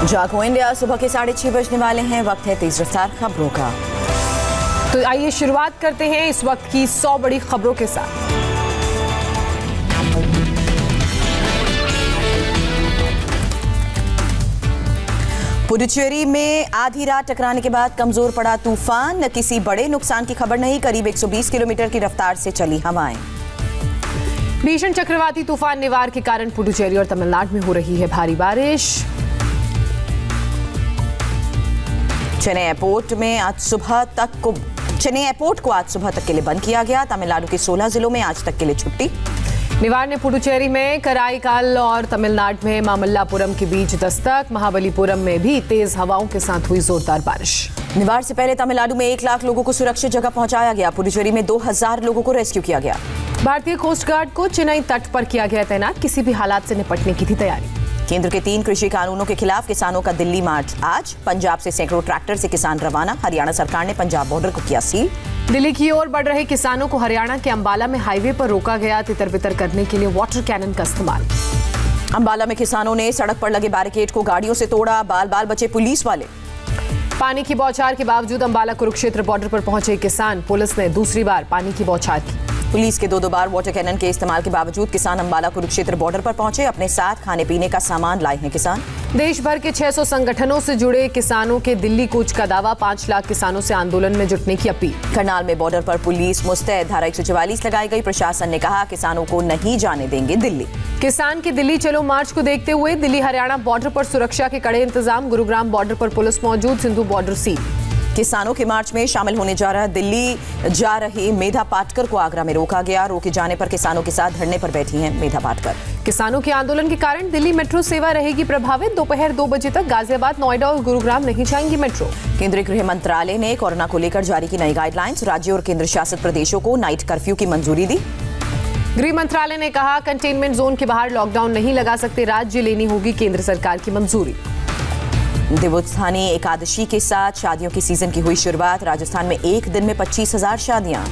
जागो इंडिया सुबह के 6:30 बजने वाले हैं। वक्त है तेज रफ्तार खबरों का। तो आइए शुरुआत करते हैं इस वक्त की 100 बड़ी खबरों के साथ। पुडुचेरी में आधी रात टकराने के बाद कमजोर पड़ा तूफान। किसी बड़े नुकसान की खबर नहीं। करीब 120 किलोमीटर की रफ्तार से चली हवाएं। भीषण चक्रवाती तूफान निवार के कारण पुडुचेरी और तमिलनाडु में हो रही है भारी बारिश। चेन्नई एयरपोर्ट को आज सुबह तक के लिए बंद किया गया। तमिलनाडु के 16 जिलों में आज तक के लिए छुट्टी। निवार ने पुडुचेरी में कराईकाल और तमिलनाडु में मामल्लापुरम के बीच दस्तक। महाबलीपुरम में भी तेज हवाओं के साथ हुई जोरदार बारिश। निवार से पहले तमिलनाडु में 1 लाख लोगों को सुरक्षित जगह पहुंचाया गया। पुडुचेरी में 2000 लोगों को रेस्क्यू किया गया। भारतीय कोस्ट गार्ड को चेन्नई तट पर किया गया तैनात। किसी भी हालात से निपटने की थी तैयारी। केंद्र के 3 कृषि कानूनों के खिलाफ किसानों का दिल्ली मार्च आज। पंजाब से सैकड़ों ट्रैक्टर से किसान रवाना। हरियाणा सरकार ने पंजाब बॉर्डर को किया सील। दिल्ली की ओर बढ़ रहे किसानों को हरियाणा के अंबाला में हाईवे पर रोका गया। तितर बितर करने के लिए वाटर कैनन का इस्तेमाल। अंबाला में किसानों ने सड़क पर लगे बैरिकेड को गाड़ियों से तोड़ा। बाल बाल बचे पुलिस वाले। पानी की बौछार के बावजूद अंबाला कुरुक्षेत्र बॉर्डर पर पहुंचे किसान। पुलिस ने दूसरी बार पानी की बौछार की। पुलिस के 2 बार वाटर कैनन के इस्तेमाल के बावजूद किसान अंबाला कुरुक्षेत्र बॉर्डर पर पहुंचे। अपने साथ खाने पीने का सामान लाए हैं किसान। देश भर के 600 संगठनों से जुड़े किसानों के दिल्ली कूच का दावा। 5 लाख किसानों से आंदोलन में जुटने की अपील। करनाल में बॉर्डर पर पुलिस मुस्तैद। धारा 144 लगाई गई। प्रशासन ने कहा किसानों को नहीं जाने देंगे दिल्ली। किसान के दिल्ली चलो मार्च को देखते हुए दिल्ली हरियाणा बॉर्डर पर सुरक्षा के कड़े इंतजाम। गुरुग्राम बॉर्डर पर पुलिस मौजूद। Sindhu border seal. किसानों के मार्च में शामिल होने दिल्ली जा रही मेधा पाटकर को आगरा में रोका गया। रोके जाने पर किसानों के साथ धरने पर बैठी हैं मेधा पाटकर। किसानों के आंदोलन के कारण दिल्ली मेट्रो सेवा रहेगी प्रभावित। दोपहर 2 बजे तक गाजियाबाद, नोएडा और गुरुग्राम नहीं जाएंगी मेट्रो। केंद्रीय गृह मंत्रालय ने कोरोना को लेकर जारी की नई गाइडलाइंस। राज्यों और केंद्र शासित प्रदेशों को नाइट कर्फ्यू की मंजूरी दी। गृह मंत्रालय ने कहा कंटेनमेंट जोन के बाहर लॉकडाउन नहीं लगा सकते राज्य। लेनी होगी केंद्र सरकार की मंजूरी। देवोत्थानी एकादशी के साथ शादियों की सीजन की हुई शुरुआत। राजस्थान में एक दिन में 25,000 शादियां।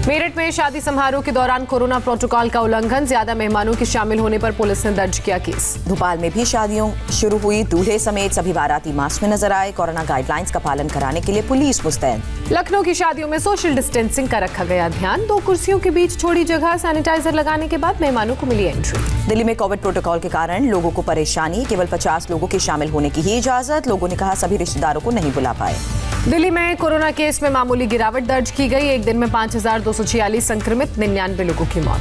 मेरठ में शादी समारोह के दौरान कोरोना प्रोटोकॉल का उल्लंघन। ज्यादा मेहमानों के शामिल होने पर पुलिस ने दर्ज किया केस। भोपाल में भी शादियों शुरू हुई। दूल्हे समेत सभी बाराती मास्क में नजर आए। कोरोना गाइडलाइंस का पालन कराने के लिए पुलिस मुस्तैद। लखनऊ की शादियों में सोशल डिस्टेंसिंग का रखा गया ध्यान। 2 कुर्सियों के बीच छोड़ी जगह। सैनिटाइजर लगाने के बाद मेहमानों को मिली एंट्री। दिल्ली में कोविड प्रोटोकॉल के कारण लोगों को परेशानी। केवल 50 लोगों के शामिल होने की ही इजाजत। लोगों ने कहा सभी रिश्तेदारों को नहीं बुला पाए। दिल्ली में कोरोना केस में मामूली गिरावट दर्ज की गई। एक दिन में 5246 संक्रमित, 99 लोगों की मौत।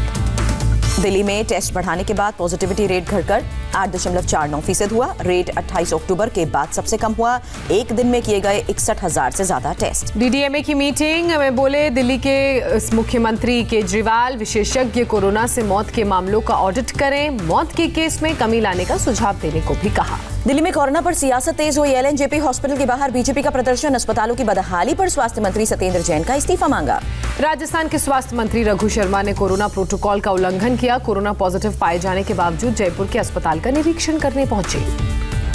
दिल्ली में टेस्ट बढ़ाने के बाद पॉजिटिविटी रेट घटकर 8.49% हुआ। रेट 28 अक्टूबर के बाद सबसे कम हुआ। एक दिन में किए गए 61,000 से ज्यादा टेस्ट। डीडीएमए की मीटिंग में बोले दिल्ली के मुख्यमंत्री केजरीवाल। विशेषज्ञ कोरोना से मौत के मामलों का ऑडिट करें। मौत के केस में कमी लाने का सुझाव देने को भी कहा। दिल्ली में कोरोना पर सियासत तेज हुई। एलएनजेपी हॉस्पिटल के बाहर बीजेपी का प्रदर्शन। अस्पतालों की बदहाली पर स्वास्थ्य मंत्री सत्येंद्र जैन का इस्तीफा मांगा। राजस्थान के स्वास्थ्य मंत्री रघु शर्मा ने कोरोना प्रोटोकॉल का उल्लंघन किया। कोरोना पॉजिटिव पाए जाने के बावजूद जयपुर के अस्पताल का निरीक्षण करने पहुंचे।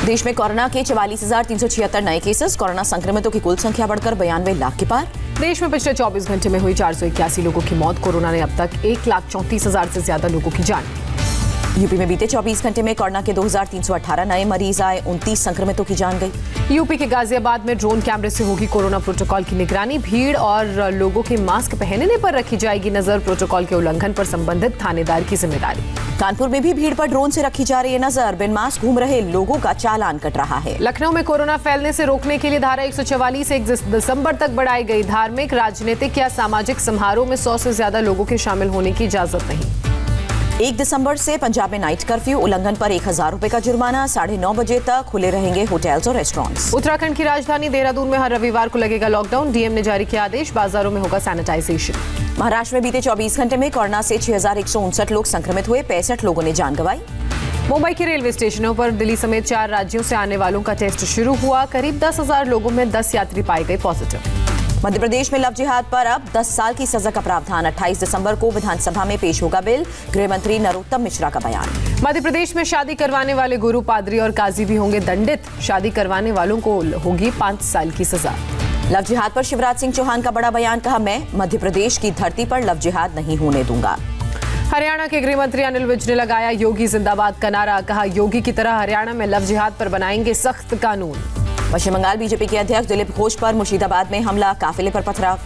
देश में कोरोना के 44,376 नए केसेस। कोरोना संक्रमितों की कुल संख्या बढ़कर 92 लाख के पार। देश में पिछले 24 घंटे में हुई 481 लोगों की मौत। कोरोना ने अब तक 1,34,000 से ज्यादा लोगों की जान। यूपी में बीते 24 घंटे में कोरोना के 2,318 नए मरीज आए। 29 संक्रमितों की जान गई। यूपी के गाजियाबाद में ड्रोन कैमरे से होगी कोरोना प्रोटोकॉल की निगरानी। भीड़ और लोगों के मास्क पहनने पर रखी जाएगी नजर। प्रोटोकॉल के उल्लंघन पर संबंधित थानेदार की जिम्मेदारी। कानपुर में भी भीड़ पर ड्रोन से रखी जा रही है नजर। बिन मास्क घूम रहे लोगों का चालान कट रहा है। लखनऊ में कोरोना फैलने से रोकने के लिए धारा 144 1 दिसंबर तक बढ़ाई गई। धार्मिक, राजनीतिक या सामाजिक समारोह में 100 से ज्यादा लोगों के शामिल होने की इजाजत नहीं। 1 दिसंबर से पंजाब में नाइट कर्फ्यू। उल्लंघन पर 1,000 रुपए का जुर्माना। 9:30 बजे तक खुले रहेंगे होटल्स और रेस्टोरेंट्स। उत्तराखंड की राजधानी देहरादून में हर रविवार को लगेगा लॉकडाउन। डीएम ने जारी किया आदेश। बाजारों में होगा सैनिटाइजेशन। महाराष्ट्र में बीते 24 घंटे में कोरोना से 6,159 लोग संक्रमित हुए। 65 लोगों ने जान गंवाई। मुंबई के रेलवे स्टेशनों पर दिल्ली समेत 4 राज्यों से आने वालों का टेस्ट शुरू हुआ। करीब 10,000 लोगों में 10 यात्री पाए गए पॉजिटिव। मध्य प्रदेश में लव जिहाद पर अब 10 साल की सजा का प्रावधान। 28 दिसंबर को विधानसभा में पेश होगा बिल। गृह मंत्री नरोत्तम मिश्रा का बयान। मध्य प्रदेश में शादी करवाने वाले गुरु, पादरी और काजी भी होंगे दंडित। शादी करवाने वालों को होगी 5 साल की सजा। लव जिहाद पर शिवराज सिंह चौहान का बड़ा बयान। कहा मैं मध्य प्रदेश की धरती पर लव जिहाद नहीं होने दूंगा। हरियाणा के गृह मंत्री अनिल विज ने लगाया योगी जिंदाबाद का नारा। कहा, योगी की तरह हरियाणा में लव जिहाद पर बनाएंगे सख्त कानून। पश्चिम बंगाल बीजेपी के अध्यक्ष दिलीप घोष पर मुर्शिदाबाद में हमला, काफिले पर पथराव।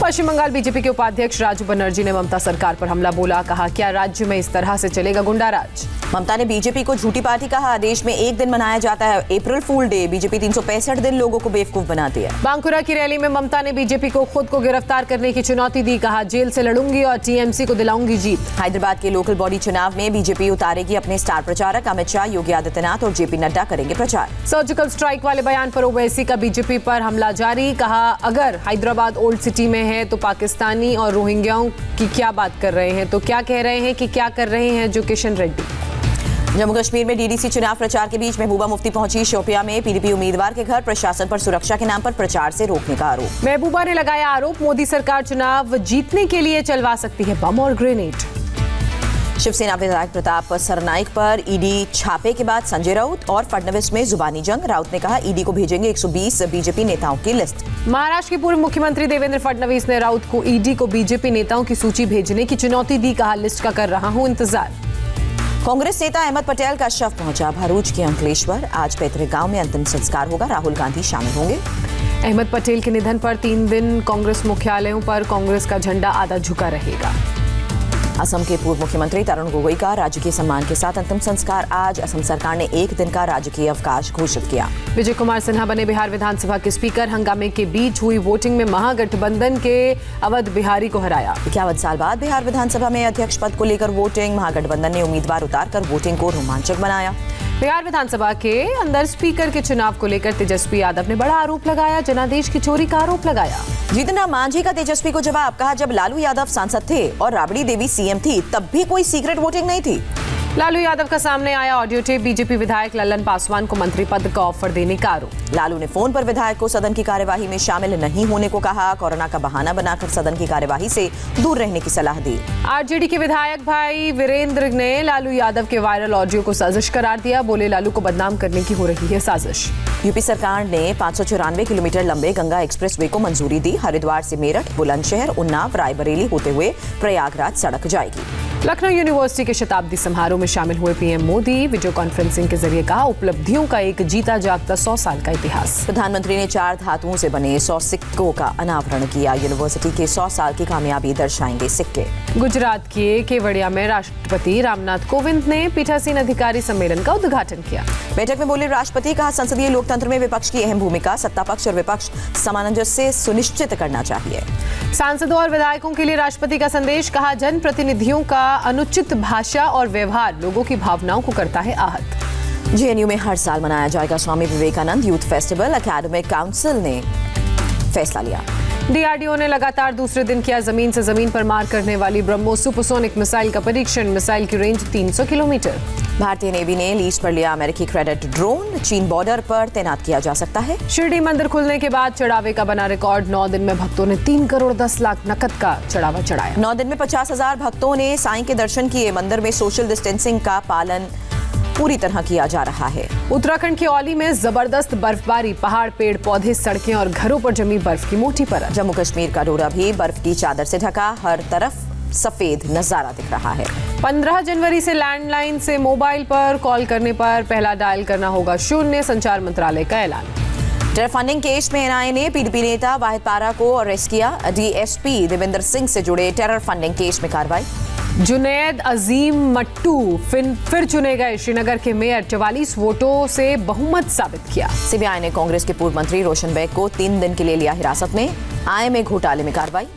पश्चिम बंगाल बीजेपी के उपाध्यक्ष राजू बनर्जी ने ममता सरकार पर हमला बोला। कहा, क्या राज्य में इस तरह से चलेगा गुंडाराज। ममता ने बीजेपी को झूठी पार्टी कहा। देश में एक दिन मनाया जाता है अप्रैल फूल डे, बीजेपी 365 दिन लोगों को बेवकूफ बनाती है। बांकुरा की रैली में ममता ने बीजेपी को खुद को गिरफ्तार करने की चुनौती दी। कहा, जेल से लड़ूंगी और टीएमसी को दिलाऊंगी जीत। हैदराबाद के लोकल बॉडी चुनाव में बीजेपी उतारेगी अपने स्टार प्रचारक अमित शाह, योगी आदित्यनाथ और जेपी नड्डा करेंगे प्रचार। सर्जिकल स्ट्राइक वाले बयान पर ओवैसी का बीजेपी पर हमला जारी। कहा, अगर हैदराबाद ओल्ड सिटी में है तो पाकिस्तानी और रोहिंग्याओं की क्या बात कर रहे हैं, तो क्या कह रहे हैं कि क्या कर रहे हैं जो किशन रेड्डी। जम्मू कश्मीर में डीडीसी चुनाव प्रचार के बीच महबूबा मुफ्ती पहुंची शोपियां में। पीडीपी उम्मीदवार के घर प्रशासन पर सुरक्षा के नाम पर प्रचार से रोकने का आरोप। महबूबा ने लगाया आरोप, मोदी सरकार चुनाव जीतने के लिए चलवा सकती है बम और ग्रेनेड। शिवसेना विधायक प्रताप सरनाइक पर ईडी छापे के बाद संजय राउत और फडणवीस में जुबानी जंग। राउत ने कहा, ईडी को भेजेंगे 120 बीजेपी नेताओं की लिस्ट। महाराष्ट्र के पूर्व मुख्यमंत्री देवेंद्र फडणवीस ने राउत को ईडी को बीजेपी नेताओं की सूची भेजने की चुनौती दी। कहा, लिस्ट का कर रहा हूं इंतजार। कांग्रेस नेता अहमद पटेल का शव पहुंचा भरूच के अंकलेश्वर। आज पैतृक गांव में अंतिम संस्कार होगा। राहुल गांधी शामिल होंगे। अहमद पटेल के निधन पर 3 दिन कांग्रेस मुख्यालयों पर कांग्रेस का झंडा आधा झुका रहेगा। असम के पूर्व मुख्यमंत्री तरुण गोगोई का राजकीय सम्मान के साथ अंतिम संस्कार आज। असम सरकार ने 1 दिन का राजकीय अवकाश घोषित किया। विजय कुमार सिन्हा बने बिहार विधानसभा के स्पीकर। हंगामे के बीच हुई वोटिंग में महागठबंधन के अवध बिहारी को हराया। 51 साल बाद बिहार विधानसभा में अध्यक्ष पद को लेकर वोटिंग। महागठबंधन ने उम्मीदवार उतारकर वोटिंग को रोमांचक बनाया। बिहार विधानसभा के अंदर स्पीकर के चुनाव को लेकर तेजस्वी यादव ने बड़ा आरोप लगाया। जनादेश की चोरी का आरोप लगाया। जीतन राम मांझी का तेजस्वी को जवाब। कहा, जब लालू यादव सांसद थे और राबड़ी देवी सीएम थी तब भी कोई सीक्रेट वोटिंग नहीं थी। लालू यादव का सामने आया ऑडियो टेप। बीजेपी विधायक लल्लन पासवान को मंत्री पद का ऑफर देने का आरोप। लालू ने फोन पर विधायक को सदन की कार्यवाही में शामिल नहीं होने को कहा। कोरोना का बहाना बनाकर सदन की कार्यवाही से दूर रहने की सलाह दी। आरजेडी के विधायक भाई वीरेंद्र ने लालू यादव के वायरल ऑडियो को साजिश करार दिया। बोले, लालू को बदनाम करने की हो रही है साजिश। यूपी सरकार ने 594 किलोमीटर लंबे गंगा एक्सप्रेसवे को मंजूरी दी। हरिद्वार से मेरठ, बुलंदशहर, उन्नाव, रायबरेली होते हुए प्रयागराज सड़क जाएगी। लखनऊ यूनिवर्सिटी के शताब्दी समारोह में शामिल हुए पीएम मोदी। वीडियो कॉन्फ्रेंसिंग के जरिए कहा, उपलब्धियों का एक जीता जागता 100 साल का इतिहास। प्रधानमंत्री ने 4 धातुओं से बने 100 सिक्कों का अनावरण किया। यूनिवर्सिटी के 100 साल की कामयाबी दर्शाएंगे सिक्के। गुजरात के केवड़िया में राष्ट्रपति रामनाथ कोविंद ने पीठासीन अधिकारी सम्मेलन का उद्घाटन किया। बैठक में बोले राष्ट्रपति। कहा, संसदीय लोकतंत्र में विपक्ष की अहम भूमिका। सत्ता पक्ष और विपक्ष सामंजस्य सुनिश्चित करना चाहिए। सांसदों और विधायकों के लिए राष्ट्रपति का संदेश। कहा, जनप्रतिनिधियों का अनुचित भाषा और व्यवहार लोगों की भावनाओं को करता है आहत। जेएनयू में हर साल मनाया जाएगा Swami Vivekananda youth festival. Academic council ने फैसला लिया। डीआरडीओ ने लगातार दूसरे दिन किया जमीन से जमीन पर मार करने वाली ब्रह्मोस सुपरसोनिक मिसाइल का परीक्षण। मिसाइल की रेंज 300 किलोमीटर। भारतीय नेवी ने लीज पर लिया अमेरिकी क्रेडिट ड्रोन। चीन बॉर्डर पर तैनात किया जा सकता है। शिरडी मंदिर खुलने के बाद चढ़ावे का बना रिकॉर्ड। 9 दिन में भक्तों ने 3 करोड़ 10 लाख नकद का चढ़ावा चढ़ाया। 9 दिन में 50,000 भक्तों ने साईं के दर्शन किए। मंदिर में सोशल डिस्टेंसिंग का पालन पूरी तरह किया जा रहा है। उत्तराखंड की औली में जबरदस्त बर्फबारी। पहाड़, पेड़ पौधे, सड़कें और घरों पर जमी बर्फ की मोटी परत। जम्मू कश्मीर का डोरा भी बर्फ की चादर से ढका। हर तरफ सफेद नजारा दिख रहा है। 15 जनवरी से लैंडलाइन से मोबाइल पर कॉल करने पर पहला डायल करना होगा 0। संचार मंत्रालय का ऐलान। टेरर फंडिंग केस में एनआईए ने पीडीपी नेता वाहिद पारा को अरेस्ट किया। डीएसपी देवेंद्र सिंह से जुड़े टेरर फंडिंग केस में कार्रवाई। जुनैद अजीम मट्टू फिर चुने गए। श्रीनगर के मेयर 44 वोटों से बहुमत साबित किया। सीबीआई ने कांग्रेस के पूर्व मंत्री रोशन बेग को 3 दिन के लिए लिया हिरासत में। आईएमए घोटाले में कार्रवाई।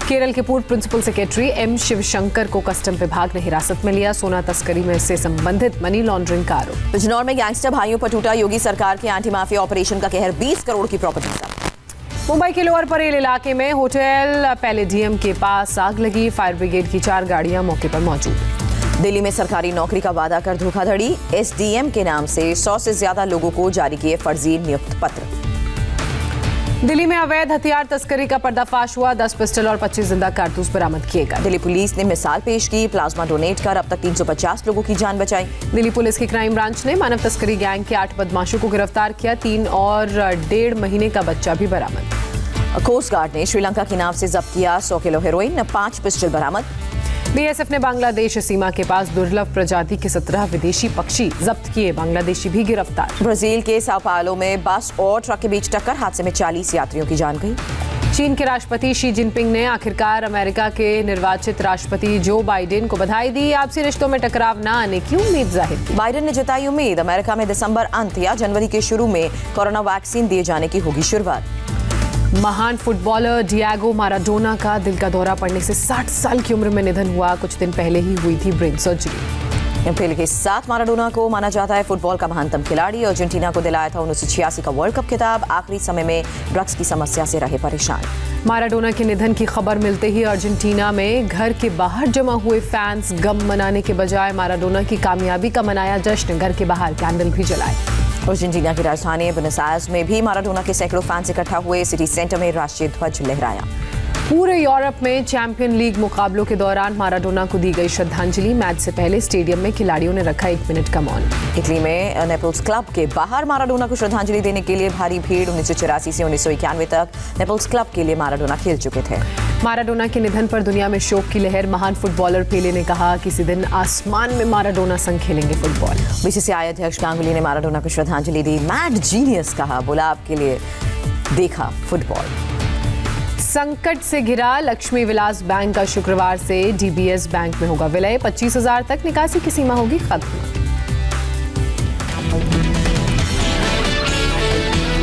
केरल के पूर्व प्रिंसिपल सेक्रेटरी एम शिवशंकर को कस्टम विभाग ने हिरासत में लिया। सोना तस्करी में से संबंधित मनी लॉन्ड्रिंग का आरोप। बिजनौर में गैंगस्टर भाइयों पर टूटा योगी सरकार के एंटी माफिया ऑपरेशन का कहर। 20 करोड़ की प्रॉपर्टी का। मुंबई के लोअर परेल इलाके में होटल पैलेडियम के पास आग लगी। फायर ब्रिगेड की 4 गाड़ियां मौके पर मौजूद। दिल्ली में सरकारी नौकरी का वादा कर धोखाधड़ी। एसडीएम के नाम से 100 से ज्यादा लोगों को जारी किए फर्जी नियुक्त पत्र। दिल्ली में अवैध हथियार तस्करी का पर्दाफाश हुआ। 10 पिस्टल और 25 जिंदा कारतूस बरामद किए गए। दिल्ली पुलिस ने मिसाल पेश की। प्लाज्मा डोनेट कर अब तक 350 लोगों की जान बचाई। दिल्ली पुलिस की क्राइम ब्रांच ने मानव तस्करी गैंग के 8 बदमाशों को गिरफ्तार किया। 3 और 1.5 महीने का बच्चा भी बरामद। कोस्ट गार्ड ने श्रीलंका की नाव से जब्त किया 100 किलो हेरोइन। 5 पिस्टल बरामद। बीएसएफ ने बांग्लादेश सीमा के पास दुर्लभ प्रजाति के 17 विदेशी पक्षी जब्त किए, बांग्लादेशी भी गिरफ्तार। ब्राजील के साओ पाउलो में बस और ट्रक के बीच टक्कर, हादसे में 40 यात्रियों की जान गई। चीन के राष्ट्रपति शी जिनपिंग ने आखिरकार अमेरिका के निर्वाचित राष्ट्रपति जो बाइडेन को बधाई दी, आपसी रिश्तों में टकराव न आने की उम्मीद जाहिर की। बाइडेन ने जताई उम्मीद, अमेरिका में दिसंबर अंत या जनवरी के शुरू में कोरोना वैक्सीन दिए जाने की होगी शुरुआत। महान फुटबॉलर डिएगो माराडोना का दिल का दौरा पड़ने से 60 साल की उम्र में निधन हुआ। कुछ दिन पहले ही हुई थी ब्रेन सर्जरी। पहले के साथ माराडोना को माना जाता है फुटबॉल का महानतम खिलाड़ी। अर्जेंटीना को दिलाया था 1986 का वर्ल्ड कप खिताब। आखिरी समय में ड्रग्स की समस्या से रहे परेशान। माराडोना के निधन की खबर मिलते ही अर्जेंटीना में घर के बाहर जमा हुए फैंस गम मनाने के बजाय माराडोना की कामयाबी का मनाया जश्न। घर के बाहर कैंडल भी जलाए। अर्जेंटीना की राजधानी बुएनोस आयर्स में भी माराडोना के सैकड़ों फैंस इकट्ठा हुए। सिटी सेंटर में राष्ट्रीय ध्वज लहराया। पूरे यूरोप में चैंपियन लीग मुकाबलों के दौरान माराडोना को दी गई श्रद्धांजलि। मैच से पहले स्टेडियम में खिलाड़ियों ने रखा 1 मिनट का मौन। इटली में नेपल्स क्लब के बाहर माराडोना को श्रद्धांजलि देने के लिए भारी भीड़। 1984 से 1991 तक नेपल्स क्लब के लिए माराडोना खेल चुके थे। माराडोना के निधन पर दुनिया में शोक की लहर। महान फुटबॉलर पेले ने कहा, किसी दिन आसमान में माराडोना संग खेलेंगे फुटबॉल। बीसीसीआई अध्यक्ष गांगुली ने माराडोना को श्रद्धांजलि दी। मैड जीनियस कहा, बोला आपके लिए देखा फुटबॉल। संकट से घिरा लक्ष्मी विलास बैंक का शुक्रवार से डीबीएस बैंक में होगा विलय। 25,000 तक निकासी की सीमा होगी खत्म।